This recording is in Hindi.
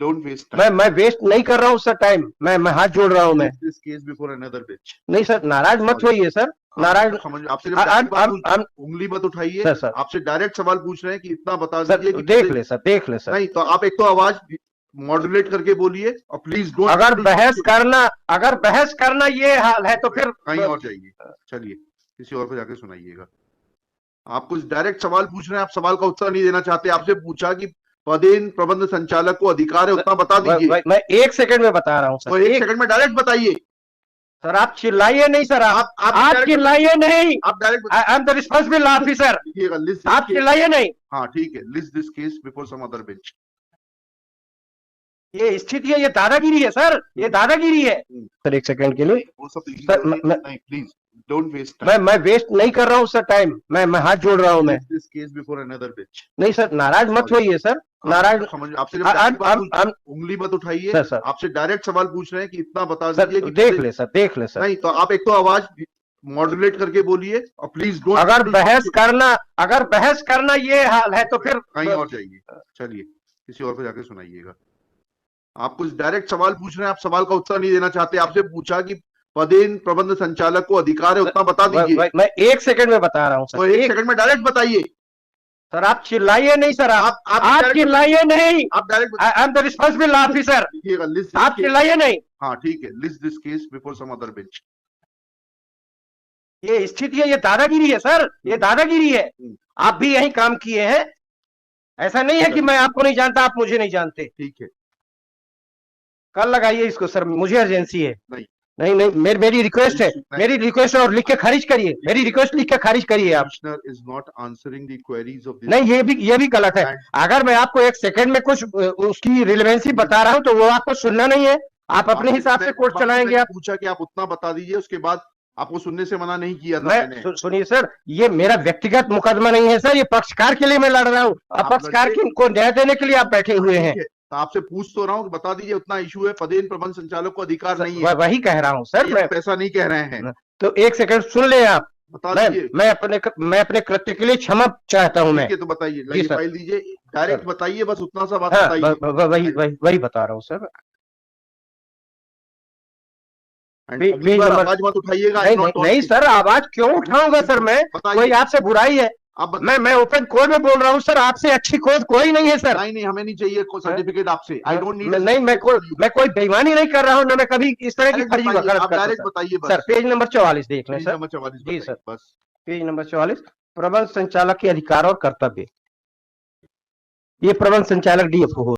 डोंट वेस्ट मैं वेस्ट नहीं कर रहा हूँ सर टाइम। मैं हाथ जोड़ रहा हूँ मैं। This case before another bench. नहीं सर, नाराज मत होइए सर, नाराज। आपसे जब डायरेक्ट बात पूछ, I'm- उंगली मत उठाइए। सर आपसे डायरेक्ट सवाल पूछ रहे हैं कि इतना बता सर दीजिए कि देख ले सर, देख ले सर। नहीं तो आप एक तो आवाज मॉड्यूलेट करके बोलिए और प्लीज डोंट। अगर बहस करना ये हाल है तो फिर कहीं और जाइए, चलिए किसी और को जाके सुनाइएगा। आप कुछ डायरेक्ट सवाल पूछ रहे हैं, आप सवाल का उत्तर नहीं देना चाहते। आपसे पूछा कि पदेन प्रबंध संचालक को अधिकार है, उतना बता दीजिए। मैं 1 सेकंड में बता रहा हूँ सर। तो 1 सेकंड में डायरेक्ट बताइए। सर आप चिल्लाइए नहीं सर, आप चिल्लाइए नहीं। आप direct I am the responsible officer. आप चिल्लाइए नहीं। हाँ ठीक है, list this case before some other bench. ये स्थिति है, ये दादागिरी है सर, ये दादागिरी है सर। 1 सेकंड के लिए वो सब सर, नहीं प्लीज डोंट वेस्ट मैं वेस्ट नहीं कर रहा हूँ सर टाइम। मैं हाथ जोड़ रहा हूँ मैं। This case before another bench. नहीं सर, नाराज मत होइए सर, नाराज। आपसे जब डायरेक्ट बात पूछ, उंगली मत उठाइए। सर आपसे डायरेक्ट सवाल पूछ रहे हैं कि इतना बता सर दीजिए कि देख ले सर, देख ले सर। नहीं तो आप एक तो आवाज मॉड्यूलेट करके बोलिए और प्लीज डोंट। अगर बहस करना ये हाल है तो फिर कहीं और जाइए, चलिए किसी और को जाके सुनाइएगा। आप कुछ डायरेक्ट सवाल पूछ रहे हैं, आप सवाल का उत्तर नहीं देना चाहते। आपसे पूछा कि पदेन प्रबंध संचालक को अधिकार है, उतना बता दीजिए। मैं 1 सेकंड में बता रहा हूँ सर। तो 1 सेकंड में डायरेक्ट बताइए। सर आप चिल्लाइए नहीं सर, आप चिल्लाइए नहीं। आप direct I am the responsible officer. आप चिल्लाइए नहीं। हाँ ठीक है, list this case before some other bench. ये स्थिति है, ये दादागिरी है सर, ये दादागिरी है। आप भी यही काम किए हैं, ऐसा नहीं है कि मैं आपको नहीं जानता, आप मुझे नहीं जानते। ठीक है, कल लगाइए इसको सर, मुझे अर्जेंसी है। नहीं मेरी रिक्वेस्ट है, मेरी रिक्वेस्ट है, और लिख के खारिज करिए। मेरी रिक्वेस्ट लिख के खारिज करिए आप। Is not answering the queries of this. नहीं, ये भी गलत है। अगर मैं आपको 1 सेकंड में कुछ उसकी रिलेवेंसी बता रहा हूं तो वो आपको सुनना नहीं है। आप अपने हिसाब से कोर्ट चलाएंगे। आप पूछा कि आप उतना बता दीजिए, उसके बाद आपको सुनने से मना नहीं किया था मैंने। सुनिए सर, ये मेरा व्यक्तिगत मुकदमा नहीं है सर, ये पक्षकार के लिए मैं लड़ रहा हूँ। अब पक्षकार को न्याय देने के लिए आप बैठे हुए हैं। तो आपसे पूछ तो रहा हूँ, बता दीजिए उतना इशू है। पदेन प्रबंध संचालक को अधिकार नहीं है। वही कह रहा हूँ सर, मैं पैसा नहीं कह रहे हैं। तो 1 सेकंड सुन ले आप। बता दीजिए। मैं अपने कृत्य के लिए क्षमा चाहता हूँ मैं। तो बताइए, फाइल दीजिए, डायरेक्ट बताइए, बस उतना सा बात बताइए। वही बता रहा हूँ सर। आवाज मत उठाइएगा। नहीं सर, आवाज क्यों उठाऊंगा सर मैं? कोई आपसे बुराई है? मैं ओपन कोर्ट में बोल रहा हूँ सर, आपसे अच्छी कोर्ट कोई नहीं है सर। नहीं हमें नहीं चाहिए कोई सर्टिफिकेट आपसे। I don't need. नहीं, मैं कोई बेईमानी नहीं कर रहा हूँ ना, मैं कभी इस तरह की फर्जी वकालत करता हूं। बताइए सर पेज नंबर 44 देख लें सर। जी सर, बस पेज नंबर 44, प्रबंध संचालक के अधिकार और कर्तव्य। ये प्रबंध संचालक डीएफओ